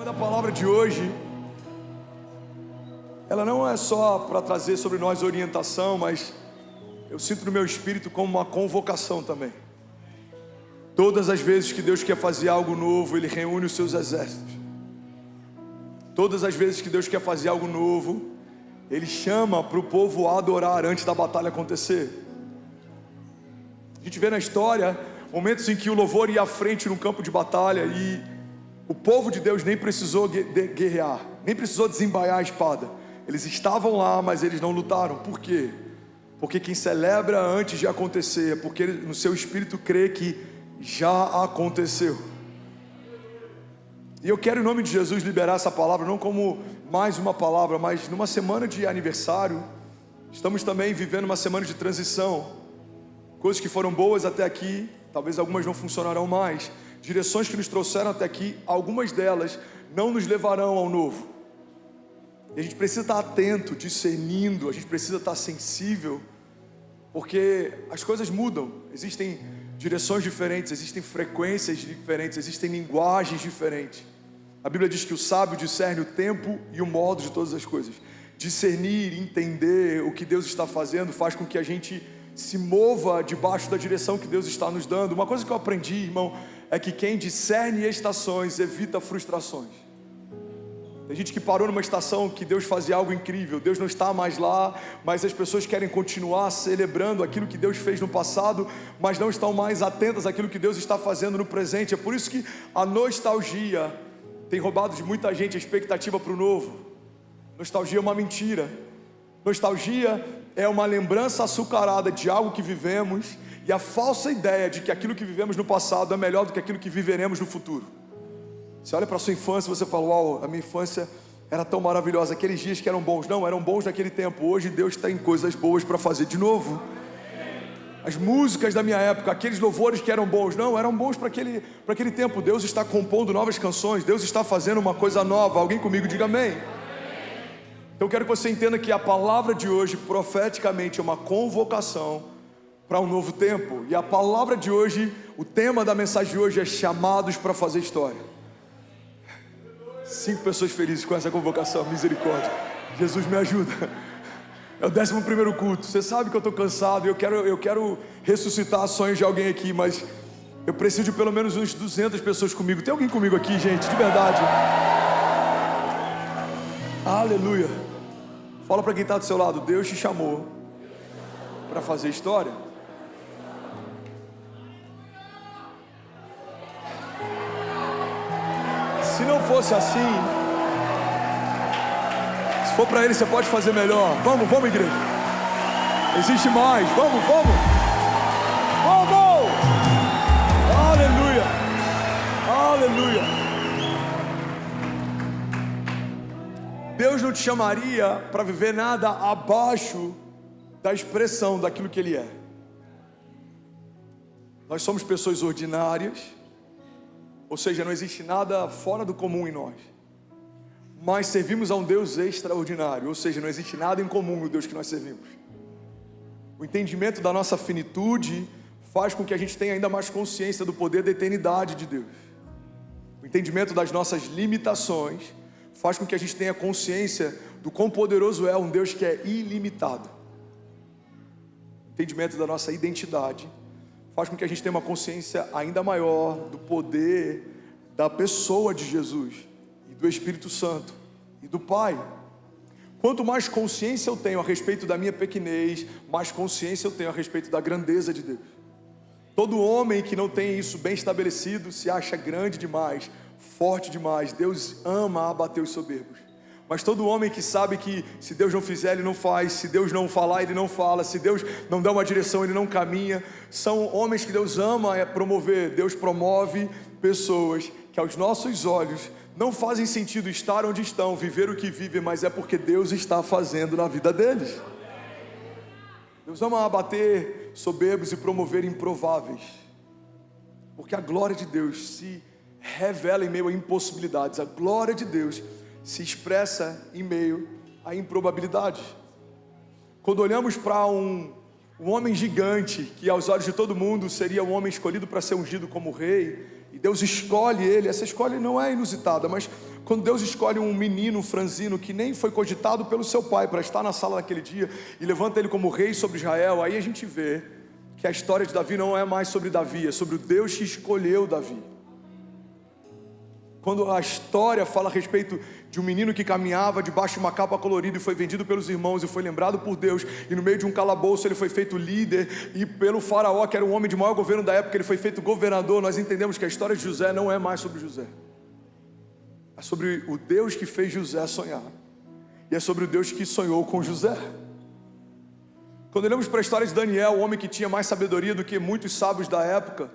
Da palavra de hoje, ela não é só para trazer sobre nós orientação, mas eu sinto no meu espírito como uma convocação também. Todas as vezes que Deus quer fazer algo novo, Ele reúne os seus exércitos. Todas as vezes que Deus quer fazer algo novo, Ele chama para o povo a adorar antes da batalha acontecer. A gente vê na história momentos em que o louvor ia à frente no campo de batalha e o povo de Deus nem precisou guerrear, nem precisou desembaiar a espada. Eles estavam lá, mas eles não lutaram. Por quê? Porque quem celebra antes de acontecer é porque no seu espírito crê que já aconteceu. E eu quero, em nome de Jesus, liberar essa palavra, não como mais uma palavra, mas numa semana de aniversário. Estamos também vivendo uma semana de transição. Coisas que foram boas até aqui, talvez algumas não funcionarão mais. Direções que nos trouxeram até aqui, algumas delas não nos levarão ao novo. E a gente precisa estar atento, discernindo, a gente precisa estar sensível, porque as coisas mudam. Existem direções diferentes, existem frequências diferentes, existem linguagens diferentes. A Bíblia diz que o sábio discerne o tempo e o modo de todas as coisas. Discernir, entender o que Deus está fazendo faz com que a gente se mova debaixo da direção que Deus está nos dando. Uma coisa que eu aprendi, irmão, é que quem discerne estações evita frustrações. Tem gente que parou numa estação que Deus fazia algo incrível, Deus não está mais lá, mas as pessoas querem continuar celebrando aquilo que Deus fez no passado, mas não estão mais atentas àquilo que Deus está fazendo no presente. É por isso que a nostalgia tem roubado de muita gente a expectativa para o novo. Nostalgia é uma mentira. Nostalgia é uma lembrança açucarada de algo que vivemos e a falsa ideia de que aquilo que vivemos no passado é melhor do que aquilo que viveremos no futuro. Você olha para a sua infância e você fala: uau, a minha infância era tão maravilhosa, aqueles dias que eram bons. Não, eram bons naquele tempo. Hoje Deus tem coisas boas para fazer de novo. As músicas da minha época, aqueles louvores que eram bons, não, eram bons para aquele tempo. Deus está compondo novas canções, Deus está fazendo uma coisa nova. Alguém comigo diga amém. Então eu quero que você entenda que a palavra de hoje, profeticamente, é uma convocação para um novo tempo. E a palavra de hoje, o tema da mensagem de hoje é chamados para fazer história. 5 pessoas felizes com essa convocação, misericórdia. Jesus me ajuda. É o 11º culto. Você sabe que eu estou cansado e eu quero ressuscitar sonhos de alguém aqui, mas eu preciso de pelo menos uns 200 pessoas comigo. Tem alguém comigo aqui, gente? De verdade. Aleluia. Fala para quem está do seu lado: Deus te chamou para fazer história. Se não fosse assim, se for para Ele, você pode fazer melhor. Vamos, igreja. Existe mais. Vamos. Aleluia. Deus não te chamaria para viver nada abaixo da expressão daquilo que Ele é. Nós somos pessoas ordinárias, ou seja, não existe nada fora do comum em nós, mas servimos a um Deus extraordinário, ou seja, não existe nada em comum no Deus que nós servimos. O entendimento da nossa finitude faz com que a gente tenha ainda mais consciência do poder da eternidade de Deus. O entendimento das nossas limitações faz com que a gente tenha consciência do quão poderoso é um Deus que é ilimitado. O entendimento da nossa identidade faz com que a gente tenha uma consciência ainda maior do poder da pessoa de Jesus e do Espírito Santo e do Pai. Quanto mais consciência eu tenho a respeito da minha pequenez, mais consciência eu tenho a respeito da grandeza de Deus. Todo homem que não tem isso bem estabelecido se acha grande demais, forte demais. Deus ama abater os soberbos. Mas todo homem que sabe que se Deus não fizer, Ele não faz, se Deus não falar, Ele não fala, se Deus não dá uma direção, Ele não caminha, são homens que Deus ama promover. Deus promove pessoas que aos nossos olhos não fazem sentido estar onde estão, viver o que vivem, mas é porque Deus está fazendo na vida deles. Deus ama abater soberbos e promover improváveis, porque a glória de Deus se revela em meio a impossibilidades. A glória de Deus se expressa em meio a improbabilidades. Quando olhamos para um homem gigante, que aos olhos de todo mundo seria um homem escolhido para ser ungido como rei, e Deus escolhe ele, essa escolha não é inusitada, mas Quando Deus escolhe um menino franzino que nem foi cogitado pelo seu pai para estar na sala naquele dia e levanta ele como rei sobre Israel, aí a gente vê que a história de Davi não é mais sobre Davi, é sobre o Deus que escolheu Davi. Quando a história fala a respeito de um menino que caminhava debaixo de uma capa colorida e foi vendido pelos irmãos e foi lembrado por Deus, e no meio de um calabouço ele foi feito líder, e pelo faraó, que era o homem de maior governo da época, ele foi feito governador, nós entendemos que a história de José não é mais sobre José. É sobre o Deus que fez José sonhar. E é sobre o Deus que sonhou com José. Quando olhamos para a história de Daniel, o homem que tinha mais sabedoria do que muitos sábios da época,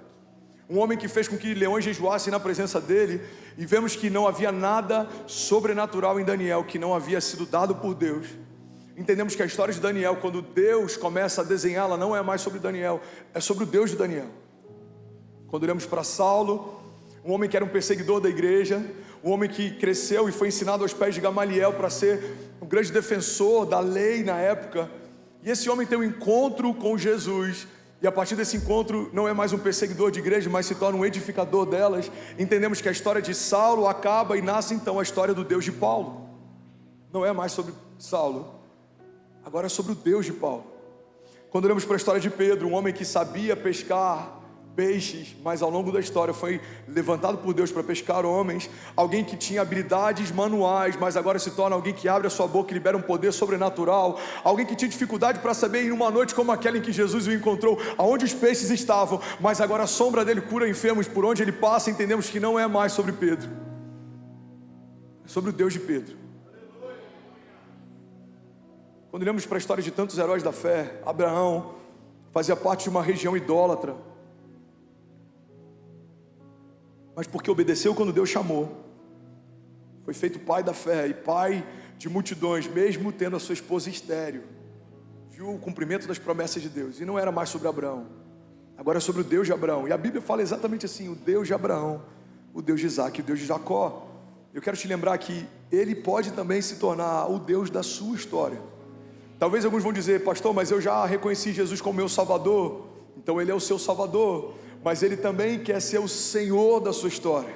um homem que fez com que leões jejuassem na presença dele, e vemos que não havia nada sobrenatural em Daniel, que não havia sido dado por Deus. Entendemos que a história de Daniel, quando Deus começa a desenhá-la, não é mais sobre Daniel, é sobre o Deus de Daniel. Quando olhamos para Saulo, um homem que era um perseguidor da igreja, um homem que cresceu e foi ensinado aos pés de Gamaliel para ser um grande defensor da lei na época, e esse homem tem um encontro com Jesus, e a partir desse encontro não é mais um perseguidor de igreja, mas se torna um edificador delas. Entendemos que a história de Saulo acaba e nasce então a história do Deus de Paulo. Não é mais sobre Saulo, agora é sobre o Deus de Paulo. Quando olhamos para a história de Pedro, um homem que sabia pescar peixes, mas ao longo da história foi levantado por Deus para pescar homens, alguém que tinha habilidades manuais, mas agora se torna alguém que abre a sua boca e libera um poder sobrenatural, alguém que tinha dificuldade para saber em uma noite como aquela em que Jesus o encontrou, aonde os peixes estavam, mas agora a sombra dele cura enfermos por onde ele passa. Entendemos que não é mais sobre Pedro, é sobre o Deus de Pedro. Quando olhamos para a história de tantos heróis da fé, Abraão fazia parte de uma região idólatra, mas porque obedeceu quando Deus chamou, foi feito pai da fé e pai de multidões, mesmo tendo a sua esposa estéril. Viu o cumprimento das promessas de Deus, e não era mais sobre Abraão, agora é sobre o Deus de Abraão. E a Bíblia fala exatamente assim: o Deus de Abraão, o Deus de Isaac, o Deus de Jacó. Eu quero te lembrar que Ele pode também se tornar o Deus da sua história. Talvez alguns vão dizer: pastor, mas eu já reconheci Jesus como meu Salvador. Então Ele é o seu Salvador, mas Ele também quer ser o Senhor da sua história.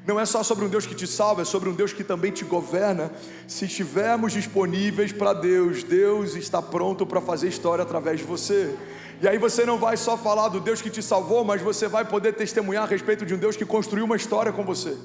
Não é só sobre um Deus que te salva, é sobre um Deus que também te governa. Se estivermos disponíveis para Deus, Deus está pronto para fazer história através de você. E aí você não vai só falar do Deus que te salvou, mas você vai poder testemunhar a respeito de um Deus que construiu uma história com você.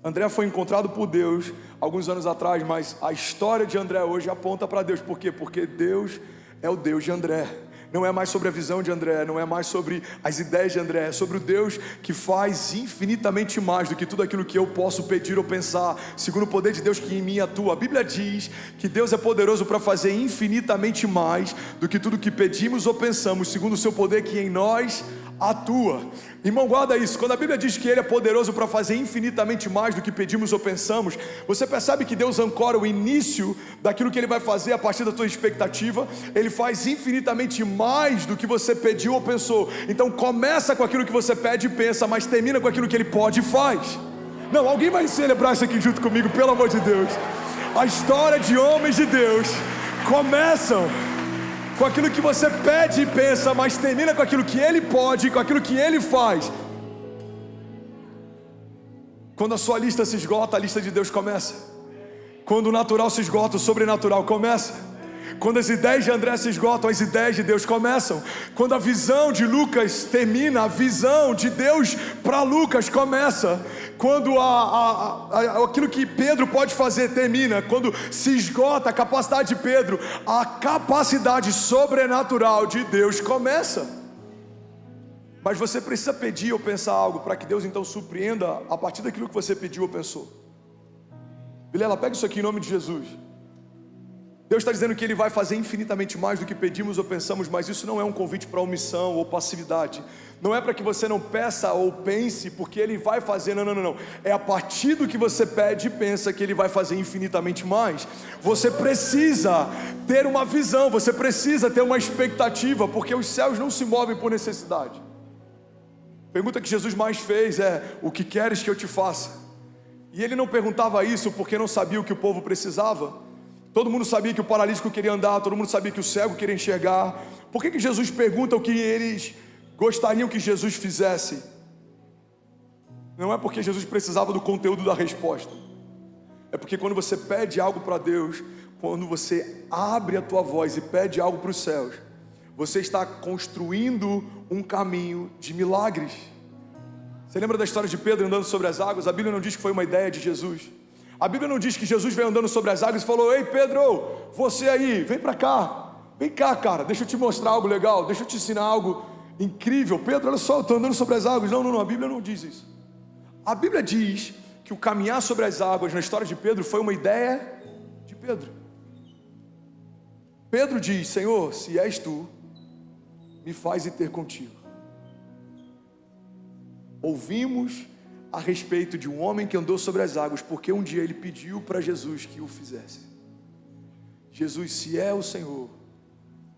André foi encontrado por Deus alguns anos atrás, mas a história de André hoje aponta para Deus. Por quê? Porque Deus é o Deus de André. Não é mais sobre a visão de André, não é mais sobre as ideias de André, é sobre o Deus que faz infinitamente mais do que tudo aquilo que eu posso pedir ou pensar, segundo o poder de Deus que em mim atua. A Bíblia diz que Deus é poderoso para fazer infinitamente mais do que tudo que pedimos ou pensamos, segundo o seu poder que em nós atua. Irmão, guarda isso. Quando a Bíblia diz que Ele é poderoso para fazer infinitamente mais do que pedimos ou pensamos, você percebe que Deus ancora o início daquilo que Ele vai fazer a partir da tua expectativa. Ele faz infinitamente mais do que você pediu ou pensou. Então começa com aquilo que você pede e pensa, mas termina com aquilo que Ele pode e faz. Não, alguém vai celebrar isso aqui junto comigo, pelo amor de Deus. A história de homens de Deus começam com aquilo que você pede e pensa, mas termina com aquilo que Ele pode, com aquilo que Ele faz. Quando a sua lista se esgota, a lista de Deus começa. Quando o natural se esgota, o sobrenatural começa. Quando as ideias de André se esgotam, as ideias de Deus começam. Quando a visão de Lucas termina, a visão de Deus para Lucas começa. Quando aquilo que Pedro pode fazer termina, quando se esgota a capacidade de Pedro, a capacidade sobrenatural de Deus começa. Mas você precisa pedir ou pensar algo para que Deus então surpreenda a partir daquilo que você pediu ou pensou. Vilela, pega isso aqui em nome de Jesus. Deus está dizendo que Ele vai fazer infinitamente mais do que pedimos ou pensamos, mas isso não é um convite para omissão ou passividade. Não é para que você não peça ou pense, porque Ele vai fazer, não. É a partir do que você pede e pensa que Ele vai fazer infinitamente mais. Você precisa ter uma visão, você precisa ter uma expectativa, porque os céus não se movem por necessidade. A pergunta que Jesus mais fez é: o que queres que eu te faça? E Ele não perguntava isso porque não sabia o que o povo precisava. Todo mundo sabia que o paralítico queria andar, todo mundo sabia que o cego queria enxergar. Por que Jesus pergunta o que eles gostariam que Jesus fizesse? Não é porque Jesus precisava do conteúdo da resposta. É porque quando você pede algo para Deus, quando você abre a tua voz e pede algo para os céus, você está construindo um caminho de milagres. Você lembra da história de Pedro andando sobre as águas? A Bíblia não diz que foi uma ideia de Jesus. A Bíblia não diz que Jesus veio andando sobre as águas e falou: ei Pedro, você aí, vem para cá. Vem cá, cara, deixa eu te mostrar algo legal, deixa eu te ensinar algo incrível. Pedro, olha só, eu estou andando sobre as águas. Não, a Bíblia não diz isso. A Bíblia diz que o caminhar sobre as águas na história de Pedro foi uma ideia de Pedro. Pedro diz: Senhor, se és tu, me faz ir ter contigo. Ouvimos a respeito de um homem que andou sobre as águas, porque um dia ele pediu para Jesus que o fizesse. Jesus, se é o Senhor,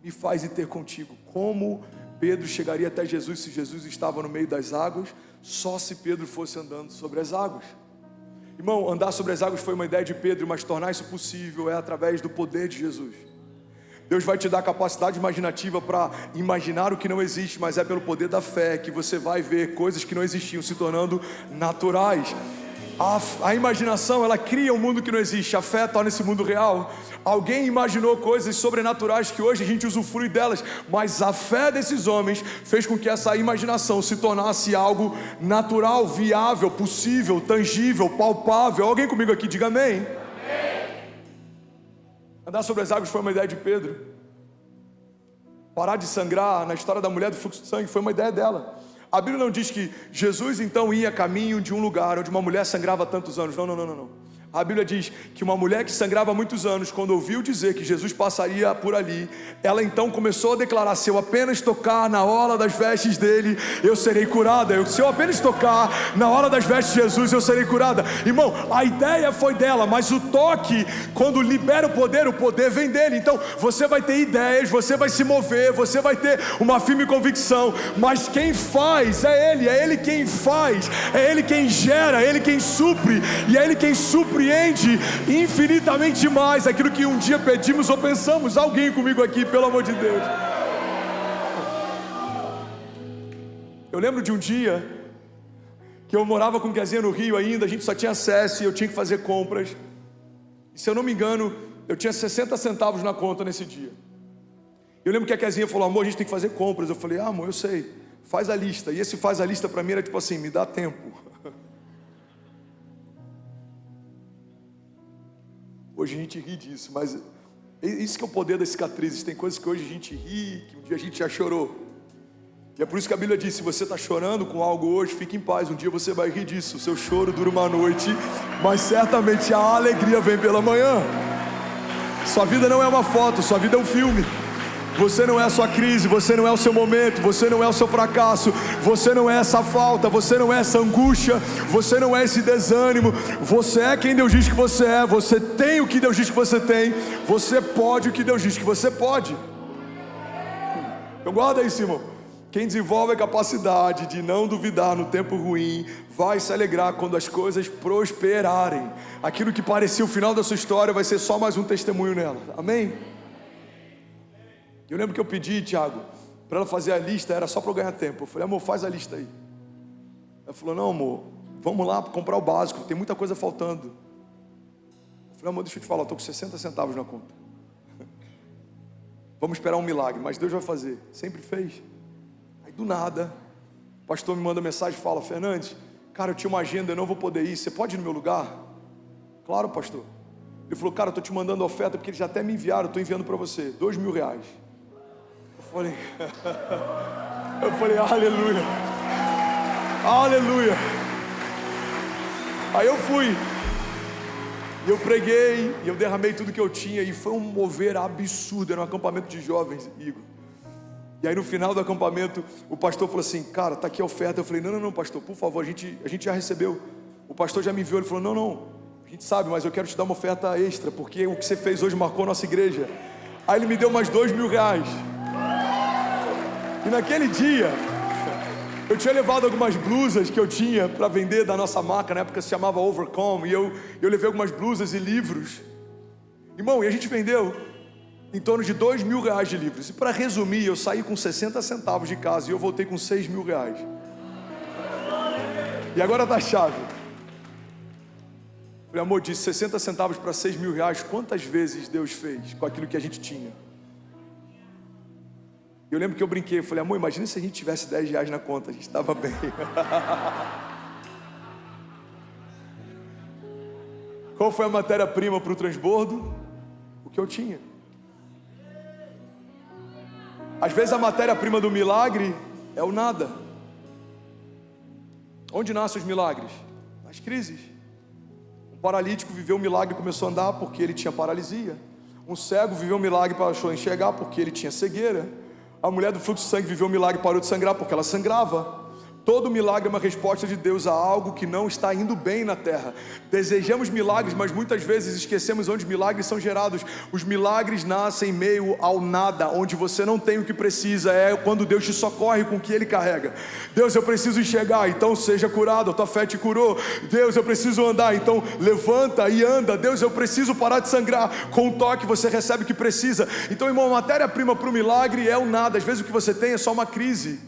me faz ir ter contigo. Como Pedro chegaria até Jesus se Jesus estava no meio das águas? Só se Pedro fosse andando sobre as águas. Irmão, andar sobre as águas foi uma ideia de Pedro, mas tornar isso possível é através do poder de Jesus. Deus vai te dar capacidade imaginativa para imaginar o que não existe, mas é pelo poder da fé que você vai ver coisas que não existiam se tornando naturais. A imaginação, ela cria um mundo que não existe, a fé torna esse mundo real. Alguém imaginou coisas sobrenaturais que hoje a gente usufrui delas, mas a fé desses homens fez com que essa imaginação se tornasse algo natural, viável, possível, tangível, palpável. Alguém comigo aqui, diga amém. Andar sobre as águas foi uma ideia de Pedro. Parar de sangrar na história da mulher do fluxo de sangue foi uma ideia dela. A Bíblia não diz que Jesus então ia a caminho de um lugar onde uma mulher sangrava há tantos anos. Não. A Bíblia diz que uma mulher que sangrava há muitos anos, quando ouviu dizer que Jesus passaria por ali, ela então começou a declarar: se eu apenas tocar na orla das vestes dele, eu serei curada. Se eu apenas tocar na orla das vestes de Jesus, eu serei curada. Irmão, a ideia foi dela, mas o toque, quando libera o poder vem dele. Então você vai ter ideias, você vai se mover, você vai ter uma firme convicção, mas quem faz é ele quem faz, é ele quem gera, é ele quem supre, e é ele quem supre infinitamente mais aquilo que um dia pedimos ou pensamos. Alguém comigo aqui, pelo amor de Deus. Eu lembro de um dia que eu morava com Kezinha no Rio ainda, a gente só tinha acesso e eu tinha que fazer compras. E se eu não me engano, eu tinha 60 centavos na conta nesse dia. Eu lembro que a Kezinha falou: amor, a gente tem que fazer compras. Eu falei: amor, eu sei, faz a lista. E esse faz a lista pra mim era tipo assim: me dá tempo. Hoje a gente ri disso, mas isso que é o poder das cicatrizes. Tem coisas que hoje a gente ri, que um dia a gente já chorou. E é por isso que a Bíblia diz: se você está chorando com algo hoje, fique em paz, um dia você vai rir disso. O seu choro dura uma noite, mas certamente a alegria vem pela manhã. Sua vida não é uma foto, sua vida é um filme. Você não é a sua crise, você não é o seu momento, você não é o seu fracasso, você não é essa falta, você não é essa angústia, você não é esse desânimo. Você é quem Deus diz que você é, você tem o que Deus diz que você tem, você pode o que Deus diz que você pode. Então guarda isso, irmão. Quem desenvolve a capacidade de não duvidar no tempo ruim, vai se alegrar quando as coisas prosperarem. Aquilo que parecia o final da sua história vai ser só mais um testemunho nela. Amém? Eu lembro que eu pedi, Tiago, para ela fazer a lista, era só para eu ganhar tempo. Eu falei: amor, faz a lista aí. Ela falou: não, amor, vamos lá comprar o básico, tem muita coisa faltando. Eu falei: amor, deixa eu te falar, eu estou com 60 centavos na conta. Vamos esperar um milagre, mas Deus vai fazer. Sempre fez. Aí do nada, o pastor me manda mensagem e fala: Fernandes, cara, eu tinha uma agenda, eu não vou poder ir, você pode ir no meu lugar? Claro, pastor. Ele falou: cara, eu estou te mandando oferta, porque eles já até me enviaram, eu estou enviando para você, R$2.000. Eu falei: aleluia, aleluia. Aí eu fui, e eu preguei, e eu derramei tudo que eu tinha, e foi um mover absurdo. Era um acampamento de jovens, Igor. E aí no final do acampamento, o pastor falou assim: cara, tá aqui a oferta. Eu falei: não, pastor, por favor, a gente já recebeu. O pastor já me enviou. Ele falou: não, a gente sabe, mas eu quero te dar uma oferta extra, porque o que você fez hoje marcou a nossa igreja. Aí ele me deu mais R$2.000. E naquele dia, eu tinha levado algumas blusas que eu tinha para vender da nossa marca, na época se chamava Overcome, e eu levei algumas blusas e livros. Irmão, e a gente vendeu em torno de R$2.000 de livros. E para resumir, eu saí com 60 centavos de casa e eu voltei com R$6.000. E agora tá a chave. Falei, amor, de 60 centavos para 6 mil reais, quantas vezes Deus fez com aquilo que a gente tinha? Eu lembro que eu brinquei, eu falei, amor, imagina se a gente tivesse 10 reais na conta, a gente estava bem. Qual foi a matéria-prima para o transbordo? O que eu tinha. Às vezes a matéria-prima do milagre é o nada. Onde nascem os milagres? Nas crises. Um paralítico viveu um milagre e começou a andar porque ele tinha paralisia. Um cego viveu um milagre e passou a enxergar porque ele tinha cegueira. A mulher do fluxo de sangue viveu um milagre e parou de sangrar porque ela sangrava. Todo milagre é uma resposta de Deus a algo que não está indo bem na terra. Desejamos milagres, mas muitas vezes esquecemos onde milagres são gerados. Os milagres nascem em meio ao nada, onde você não tem o que precisa. É quando Deus te socorre com o que Ele carrega. Deus, eu preciso enxergar, então seja curado, a tua fé te curou. Deus, eu preciso andar, então levanta e anda. Deus, eu preciso parar de sangrar. Com um toque você recebe o que precisa. Então, irmão, a matéria-prima para o milagre é o nada. Às vezes o que você tem é só uma crise.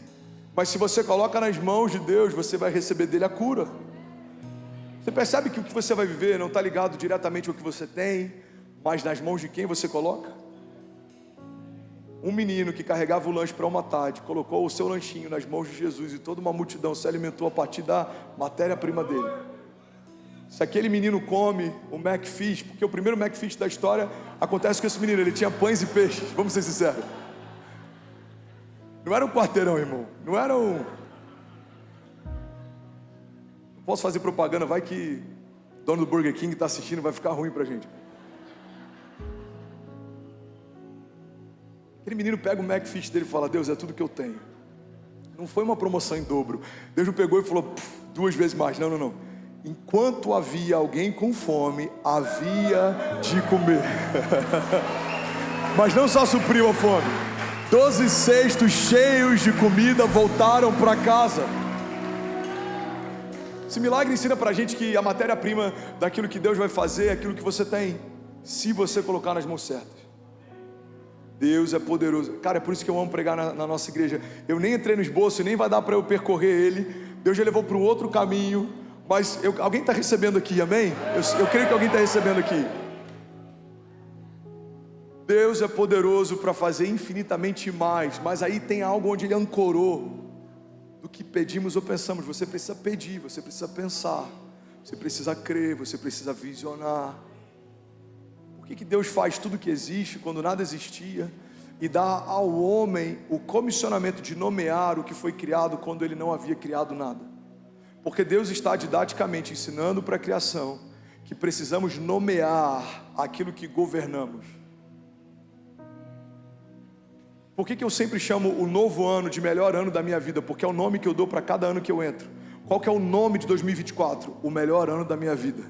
Mas se você coloca nas mãos de Deus, você vai receber dele a cura. Você percebe que o que você vai viver não está ligado diretamente ao que você tem, mas nas mãos de quem você coloca? Um menino que carregava o lanche para uma tarde, colocou o seu lanchinho nas mãos de Jesus e toda uma multidão se alimentou a partir da matéria-prima dele. Se aquele menino come o McFish, porque o primeiro McFish da história acontece com esse menino, ele tinha pães e peixes, vamos ser sinceros. Não era um quarteirão, irmão. Não era um... Não posso fazer propaganda, vai que o dono do Burger King está assistindo, vai ficar ruim pra gente. Aquele menino pega o McFish dele e fala, Deus, é tudo que eu tenho. Não foi uma promoção em dobro. Deus não pegou e falou, 2 vezes mais. Não, não, não. Enquanto havia alguém com fome, havia de comer. Mas não só supriu a fome. 12 cestos cheios de comida voltaram para casa. Esse milagre ensina para a gente que a matéria-prima daquilo que Deus vai fazer é aquilo que você tem, se você colocar nas mãos certas. Deus é poderoso. Cara, é por isso que eu amo pregar na nossa igreja. Eu nem entrei no esboço e nem vai dar para eu percorrer ele. Deus já levou para um outro caminho. Mas alguém está recebendo aqui, amém? Eu creio que alguém está recebendo aqui. Deus é poderoso para fazer infinitamente mais, mas aí tem algo onde Ele ancorou do que pedimos ou pensamos. Você precisa pedir, você precisa pensar, você precisa crer, você precisa visionar. Por que Deus faz tudo que existe quando nada existia e dá ao homem o comissionamento de nomear o que foi criado quando Ele não havia criado nada? Porque Deus está didaticamente ensinando para a criação que precisamos nomear aquilo que governamos. Por que eu sempre chamo o novo ano de melhor ano da minha vida? Porque é o nome que eu dou para cada ano que eu entro. Qual que é o nome de 2024? O melhor ano da minha vida.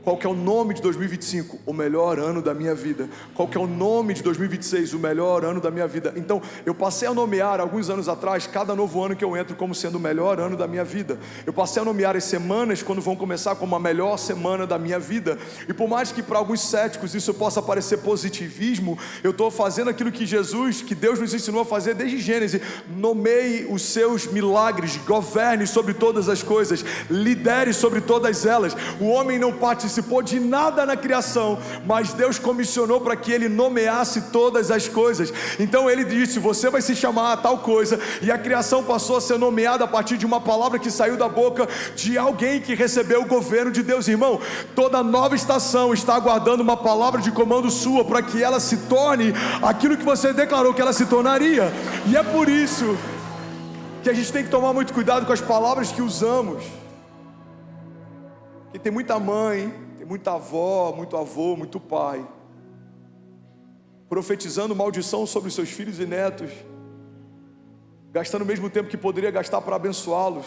Qual que é o nome de 2025? O melhor ano da minha vida. Qual que é o nome de 2026? O melhor ano da minha vida. Então, eu passei a nomear, alguns anos atrás, cada novo ano que eu entro como sendo o melhor ano da minha vida. Eu passei a nomear as semanas quando vão começar como a melhor semana da minha vida. E por mais que para alguns céticos isso possa parecer positivismo, eu estou fazendo aquilo que Deus nos ensinou a fazer desde Gênesis. Nomeie os seus milagres, governe sobre todas as coisas, lidere sobre todas elas. O homem não participou de nada na criação, mas Deus comissionou para que ele nomeasse todas as coisas. Então ele disse, você vai se chamar a tal coisa, e a criação passou a ser nomeada a partir de uma palavra que saiu da boca de alguém que recebeu o governo de Deus. Irmão, toda nova estação está aguardando uma palavra de comando sua, para que ela se torne aquilo que você declarou que ela se tornaria. E é por isso que a gente tem que tomar muito cuidado com as palavras que usamos. Porque tem muita mãe, tem muita avó, muito avô, muito pai profetizando maldição sobre os seus filhos e netos, gastando o mesmo tempo que poderia gastar para abençoá-los.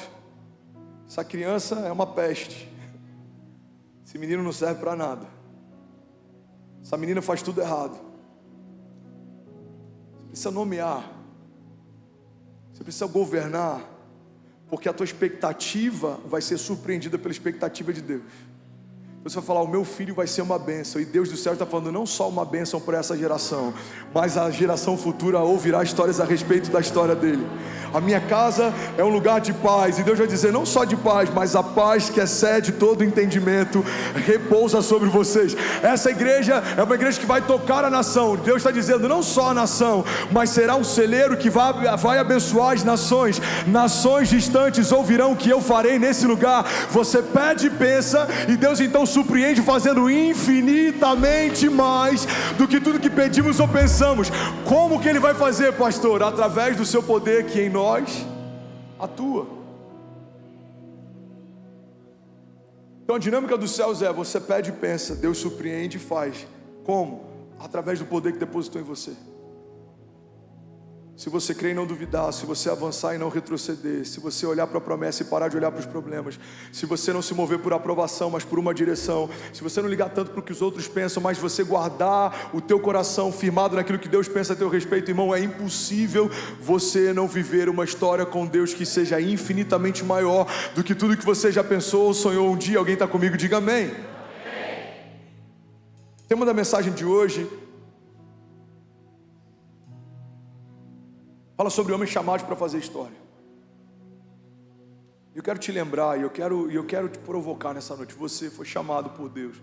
Essa criança é uma peste. Esse menino não serve para nada. Essa menina faz tudo errado. Você precisa nomear. Você precisa governar, porque a tua expectativa vai ser surpreendida pela expectativa de Deus. Você vai falar, o meu filho vai ser uma bênção. E Deus do céu está falando não só uma bênção para essa geração, mas a geração futura ouvirá histórias a respeito da história dele. A minha casa é um lugar de paz. E Deus vai dizer, não só de paz, mas a paz que excede todo entendimento repousa sobre vocês. Essa igreja é uma igreja que vai tocar a nação. Deus está dizendo, não só a nação, mas será um celeiro que vai abençoar as nações. Nações distantes ouvirão o que eu farei nesse lugar. Você pede e pensa, e Deus então surpreende fazendo infinitamente mais do que tudo que pedimos ou pensamos. Como que Ele vai fazer, pastor? Através do seu poder que em nós atua. Então a dinâmica dos céus é, você pede e pensa, Deus surpreende e faz. Como? Através do poder que depositou em você. Se você crer e não duvidar, se você avançar e não retroceder, se você olhar para a promessa e parar de olhar para os problemas, se você não se mover por aprovação, mas por uma direção, se você não ligar tanto para o que os outros pensam, mas você guardar o teu coração firmado naquilo que Deus pensa a teu respeito, irmão, é impossível você não viver uma história com Deus que seja infinitamente maior do que tudo que você já pensou ou sonhou um dia. Alguém está comigo? Diga amém. Amém. O tema da mensagem de hoje fala sobre homens chamados para fazer história. Eu quero te lembrar, e eu quero te provocar nessa noite. Você foi chamado por Deus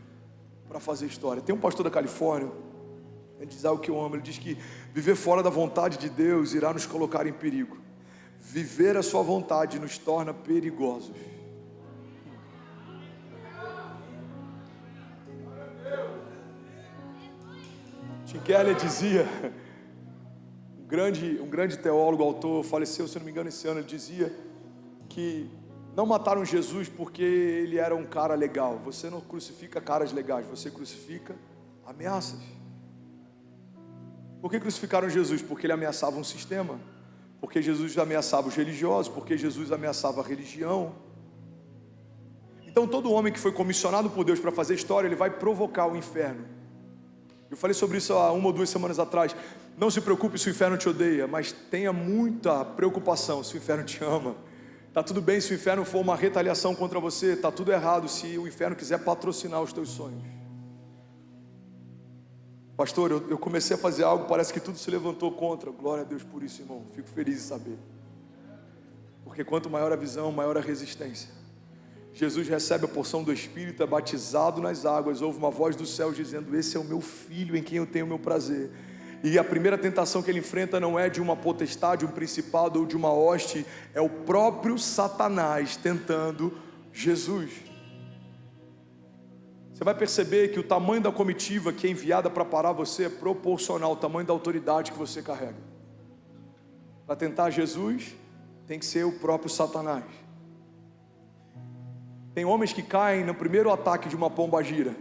para fazer história. Tem um pastor da Califórnia, ele diz algo que eu amo. Ele diz que viver fora da vontade de Deus irá nos colocar em perigo. Viver a sua vontade nos torna perigosos. Tim Keller dizia, um grande teólogo, autor, faleceu, se não me engano, esse ano, ele dizia que não mataram Jesus porque ele era um cara legal. Você não crucifica caras legais, você crucifica ameaças. Por que crucificaram Jesus? Porque ele ameaçava um sistema, porque Jesus ameaçava os religiosos, porque Jesus ameaçava a religião. Então todo homem que foi comissionado por Deus para fazer história, ele vai provocar o inferno. Eu falei sobre isso há 1 ou 2 semanas atrás. Não se preocupe se o inferno te odeia, mas tenha muita preocupação se o inferno te ama. Está tudo bem se o inferno for uma retaliação contra você, está tudo errado se o inferno quiser patrocinar os teus sonhos. Pastor, eu comecei a fazer algo, parece que tudo se levantou contra. Glória a Deus por isso, irmão, fico feliz de saber. Porque quanto maior a visão, maior a resistência. Jesus recebe a porção do Espírito, é batizado nas águas, ouve uma voz do céu dizendo, esse é o meu filho em quem eu tenho o meu prazer. E a primeira tentação que ele enfrenta não é de uma potestade, um principado ou de uma hoste, é o próprio Satanás tentando Jesus. Você vai perceber que o tamanho da comitiva que é enviada para parar você é proporcional ao tamanho da autoridade que você carrega. Para tentar Jesus, tem que ser o próprio Satanás. Tem homens que caem no primeiro ataque de uma pombagira.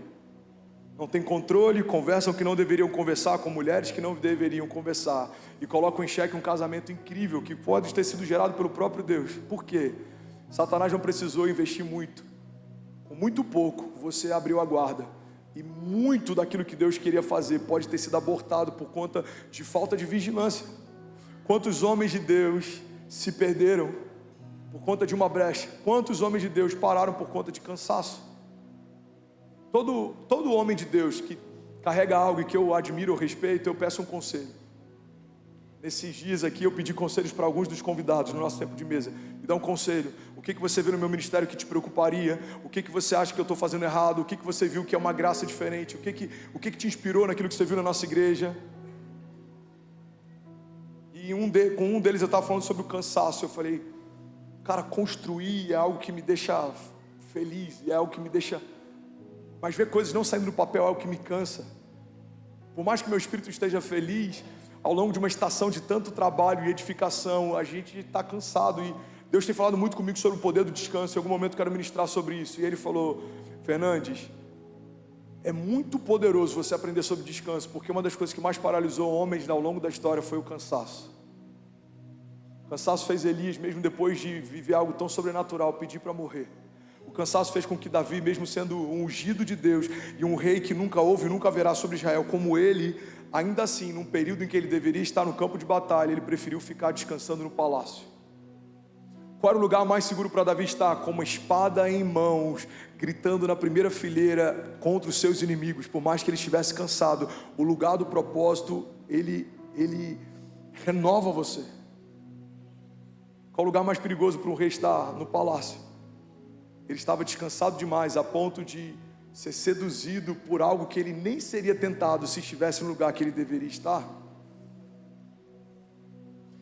Não tem controle, conversam que não deveriam conversar com mulheres que não deveriam conversar. E colocam em xeque um casamento incrível que pode ter sido gerado pelo próprio Deus. Por quê? Satanás não precisou investir muito. Com muito pouco, você abriu a guarda. E muito daquilo que Deus queria fazer pode ter sido abortado por conta de falta de vigilância. Quantos homens de Deus se perderam por conta de uma brecha? Quantos homens de Deus pararam por conta de cansaço? Todo homem de Deus que carrega algo e que eu admiro ou respeito, eu peço um conselho. Nesses dias aqui eu pedi conselhos para alguns dos convidados no nosso tempo de mesa. Me dá um conselho. O que você vê no meu ministério que te preocuparia? O que você acha que eu estou fazendo errado? O que você viu que é uma graça diferente? O que te inspirou naquilo que você viu na nossa igreja? E com um deles eu estava falando sobre o cansaço. Eu falei, cara, construir é algo que me deixa feliz, é algo que me deixa... Mas ver coisas não saindo do papel é algo que me cansa. Por mais que meu espírito esteja feliz, ao longo de uma estação de tanto trabalho e edificação, a gente está cansado. E Deus tem falado muito comigo sobre o poder do descanso. Em algum momento eu quero ministrar sobre isso. E Ele falou, Fernandes, é muito poderoso você aprender sobre descanso, porque uma das coisas que mais paralisou homens ao longo da história foi o cansaço. O cansaço fez Elias, mesmo depois de viver algo tão sobrenatural, pedir para morrer. O cansaço fez com que Davi, mesmo sendo um ungido de Deus e um rei que nunca houve e nunca haverá sobre Israel como ele, ainda assim, num período em que ele deveria estar no campo de batalha, ele preferiu ficar descansando no palácio. Qual era o lugar mais seguro para Davi estar? Com uma espada em mãos, gritando na primeira fileira contra os seus inimigos. Por mais que ele estivesse cansado, o lugar do propósito, ele renova você. Qual o lugar mais perigoso para um rei estar? No palácio. Ele estava descansado demais, a ponto de ser seduzido por algo que ele nem seria tentado se estivesse no lugar que ele deveria estar.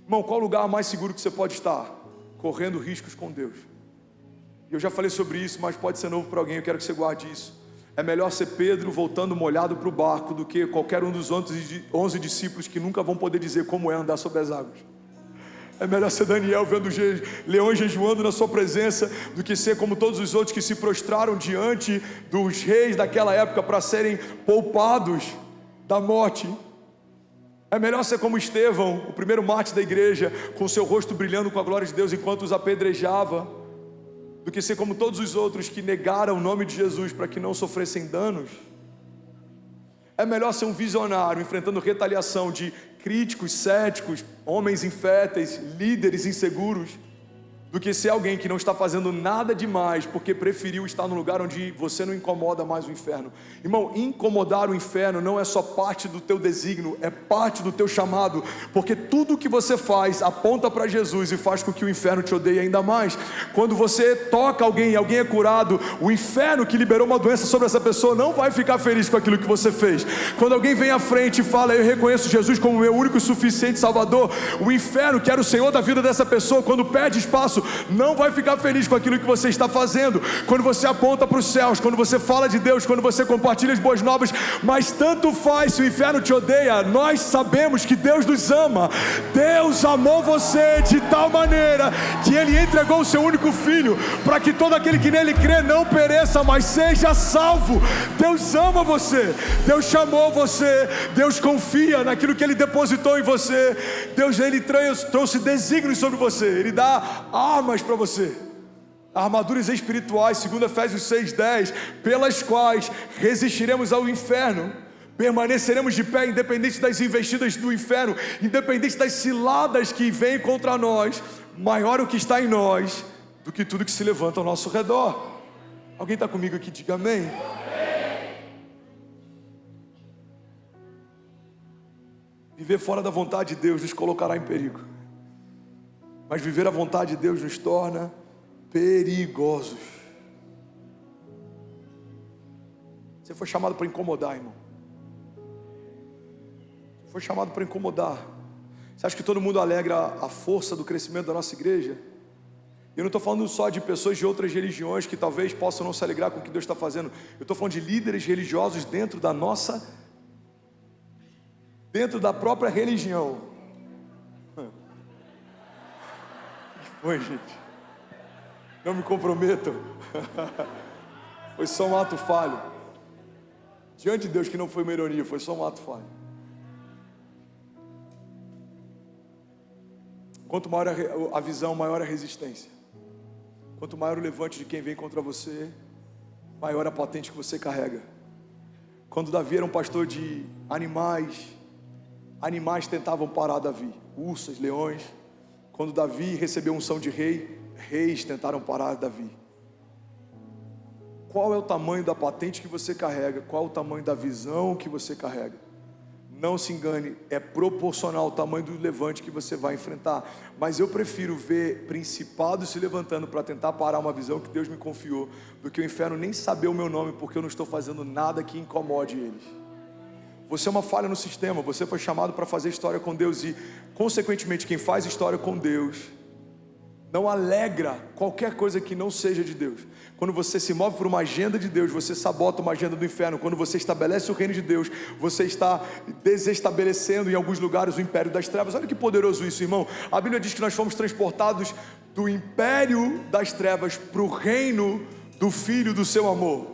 Irmão, qual o lugar mais seguro que você pode estar? Correndo riscos com Deus. Eu já falei sobre isso, mas pode ser novo para alguém, eu quero que você guarde isso. É melhor ser Pedro voltando molhado para o barco do que qualquer um dos 11 discípulos que nunca vão poder dizer como é andar sobre as águas. É melhor ser Daniel vendo leões jejuando na sua presença do que ser como todos os outros que se prostraram diante dos reis daquela época para serem poupados da morte. É melhor ser como Estevão, o primeiro mártir da igreja, com seu rosto brilhando com a glória de Deus enquanto os apedrejava, do que ser como todos os outros que negaram o nome de Jesus para que não sofressem danos. É melhor ser um visionário enfrentando retaliação de críticos, céticos, homens inférteis, líderes inseguros, do que ser alguém que não está fazendo nada demais porque preferiu estar no lugar onde você não incomoda mais o inferno. Irmão, incomodar o inferno não é só parte do teu desígnio, é parte do teu chamado, porque tudo que você faz aponta para Jesus e faz com que o inferno te odeie ainda mais. Quando você toca alguém e alguém é curado, o inferno que liberou uma doença sobre essa pessoa não vai ficar feliz com aquilo que você fez. Quando alguém vem à frente e fala, eu reconheço Jesus como meu único e suficiente Salvador, o inferno, que era o Senhor da vida dessa pessoa, quando perde espaço, não vai ficar feliz com aquilo que você está fazendo. Quando você aponta para os céus, quando você fala de Deus, quando você compartilha as boas novas, mas tanto faz se o inferno te odeia, nós sabemos que Deus nos ama. Deus amou você de tal maneira que Ele entregou o seu único Filho, para que todo aquele que nele crê não pereça, mas seja salvo. Deus ama você, Deus chamou você, Deus confia naquilo que Ele depositou em você. Deus, Ele trouxe desígnios sobre você, Ele dá armas para você, armaduras espirituais, segundo Efésios 6:10, pelas quais resistiremos ao inferno, permaneceremos de pé, independente das investidas do inferno, independente das ciladas que vêm contra nós. Maior o que está em nós do que tudo que se levanta ao nosso redor. Alguém está comigo aqui? Diga amém. Viver fora da vontade de Deus nos colocará em perigo, mas viver a vontade de Deus nos torna perigosos. Você foi chamado para incomodar, irmão. Foi chamado para incomodar. Você acha que todo mundo alegra a força do crescimento da nossa igreja? Eu não estou falando só de pessoas de outras religiões que talvez possam não se alegrar com o que Deus está fazendo. Eu estou falando de líderes religiosos dentro da própria religião. Oi, gente. Não me comprometam. Foi só um ato falho. Diante de Deus, que não foi uma ironia, foi só um ato falho. Quanto maior a visão, maior a resistência. Quanto maior o levante de quem vem contra você, maior a patente que você carrega. Quando Davi era um pastor de animais tentavam parar Davi. Ursas, leões. Quando Davi recebeu unção de rei, reis tentaram parar Davi. Qual é o tamanho da patente que você carrega? Qual é o tamanho da visão que você carrega? Não se engane, é proporcional ao tamanho do levante que você vai enfrentar. Mas eu prefiro ver principados se levantando para tentar parar uma visão que Deus me confiou, do que o inferno nem saber o meu nome, porque eu não estou fazendo nada que incomode eles. Você é uma falha no sistema, você foi chamado para fazer história com Deus e, consequentemente, quem faz história com Deus não alegra qualquer coisa que não seja de Deus. Quando você se move por uma agenda de Deus, você sabota uma agenda do inferno. Quando você estabelece o reino de Deus, você está desestabelecendo em alguns lugares o império das trevas. Olha que poderoso isso, irmão. A Bíblia diz que nós fomos transportados do império das trevas para o reino do Filho do seu amor.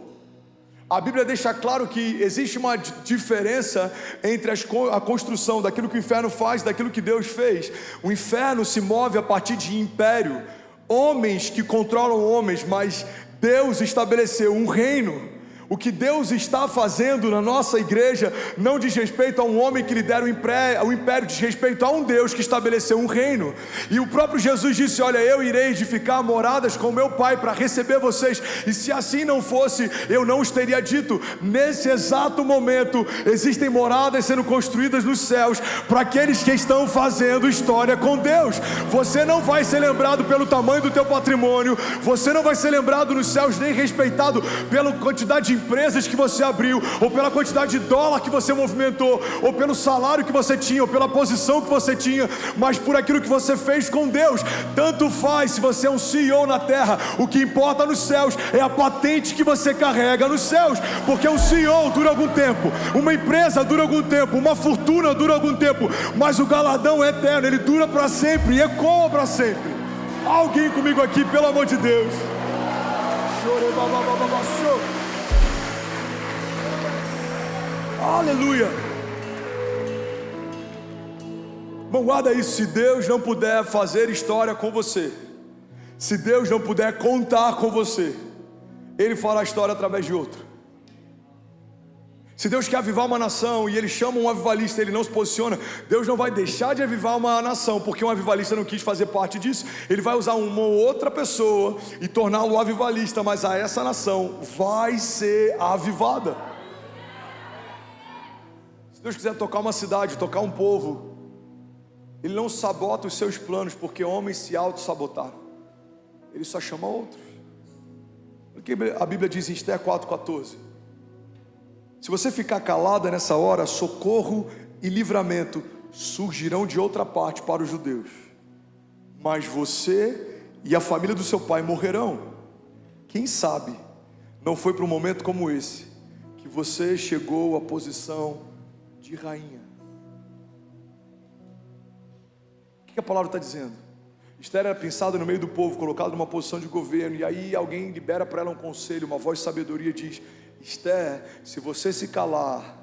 A Bíblia deixa claro que existe uma diferença entre a construção daquilo que o inferno faz e daquilo que Deus fez. O inferno se move a partir de império, homens que controlam homens, mas Deus estabeleceu um reino. O que Deus está fazendo na nossa igreja não diz respeito a um homem que lidera o império, diz respeito a um Deus que estabeleceu um reino. E o próprio Jesus disse: olha, eu irei edificar moradas com meu Pai para receber vocês. E se assim não fosse, eu não os teria dito. Nesse exato momento, existem moradas sendo construídas nos céus para aqueles que estão fazendo história com Deus. Você não vai ser lembrado pelo tamanho do teu patrimônio, você não vai ser lembrado nos céus nem respeitado pela quantidade de empresas que você abriu, ou pela quantidade de dólar que você movimentou, ou pelo salário que você tinha, ou pela posição que você tinha, mas por aquilo que você fez com Deus. Tanto faz se você é um CEO na terra, o que importa nos céus é a patente que você carrega nos céus, porque um CEO dura algum tempo, uma empresa dura algum tempo, uma fortuna dura algum tempo, mas o galardão é eterno, ele dura para sempre e ecoa para sempre. Alguém comigo aqui, pelo amor de Deus. Aleluia. Bom, guarda isso. Se Deus não puder fazer história com você, se Deus não puder contar com você, Ele fará história através de outro. Se Deus quer avivar uma nação e Ele chama um avivalista, Ele não se posiciona, Deus não vai deixar de avivar uma nação porque um avivalista não quis fazer parte disso. Ele vai usar uma outra pessoa e torná-lo avivalista, mas a essa nação vai ser avivada. Se Deus quiser tocar uma cidade, tocar um povo, Ele não sabota os seus planos porque homens se auto-sabotaram. Ele só chama outros. Porque a Bíblia diz em Esther 4,14: se você ficar calada nessa hora, socorro e livramento surgirão de outra parte para os judeus, mas você e a família do seu pai morrerão. Quem sabe não foi para um momento como esse que você chegou à posição de rainha. O que a palavra está dizendo? Esther era pensada no meio do povo, colocada numa posição de governo, e aí alguém libera para ela um conselho, uma voz de sabedoria diz: Esther, se você se calar,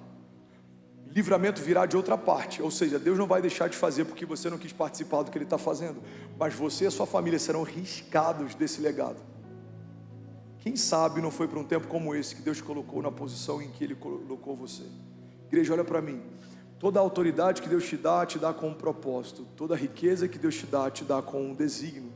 livramento virá de outra parte. Ou seja, Deus não vai deixar de fazer porque você não quis participar do que Ele está fazendo, mas você e a sua família serão riscados desse legado. Quem sabe não foi para um tempo como esse que Deus te colocou na posição em que Ele colocou você. Igreja, olha para mim. Toda a autoridade que Deus te dá com um propósito. Toda a riqueza que Deus te dá com um desígnio.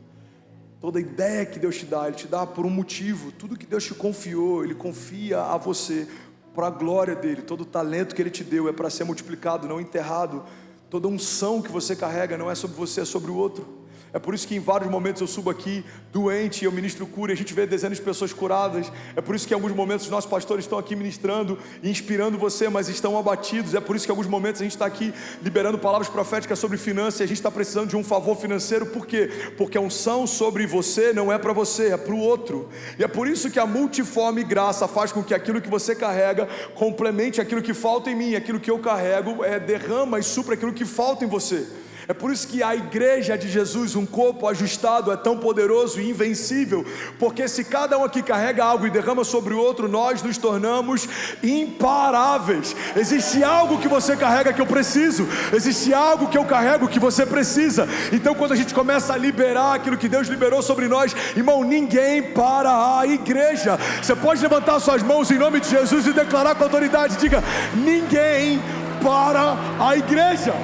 Toda ideia que Deus te dá, Ele te dá por um motivo. Tudo que Deus te confiou, Ele confia a você para a glória dEle. Todo o talento que Ele te deu é para ser multiplicado, não enterrado. Toda unção que você carrega não é sobre você, é sobre o outro. É por isso que em vários momentos eu subo aqui doente, eu ministro cura, e a gente vê dezenas de pessoas curadas. É por isso que em alguns momentos os nossos pastores estão aqui ministrando e inspirando você, mas estão abatidos. É por isso que em alguns momentos a gente está aqui liberando palavras proféticas sobre finanças, e a gente está precisando de um favor financeiro. Por quê? Porque a unção sobre você não é para você, é para o outro. E é por isso que a multiforme graça faz com que aquilo que você carrega complemente aquilo que falta em mim. Aquilo que eu carrego derrama e supra aquilo que falta em você. É por isso que a igreja de Jesus, um corpo ajustado, é tão poderoso e invencível, porque se cada um aqui carrega algo e derrama sobre o outro, nós nos tornamos imparáveis. Existe algo que você carrega que eu preciso, existe algo que eu carrego que você precisa. Então quando a gente começa a liberar aquilo que Deus liberou sobre nós, irmão, ninguém para a igreja. Você pode levantar suas mãos em nome de Jesus e declarar com autoridade, diga: ninguém para a igreja.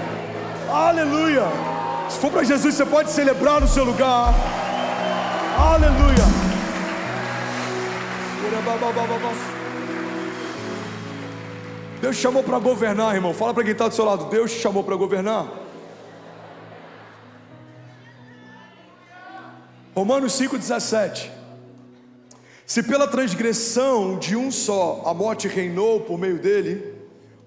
Aleluia. Se for para Jesus, você pode celebrar no seu lugar. Aleluia. Deus te chamou para governar, irmão. Fala para quem está do seu lado: Deus te chamou para governar. Romanos 5,17. Se pela transgressão de um só a morte reinou por meio dele,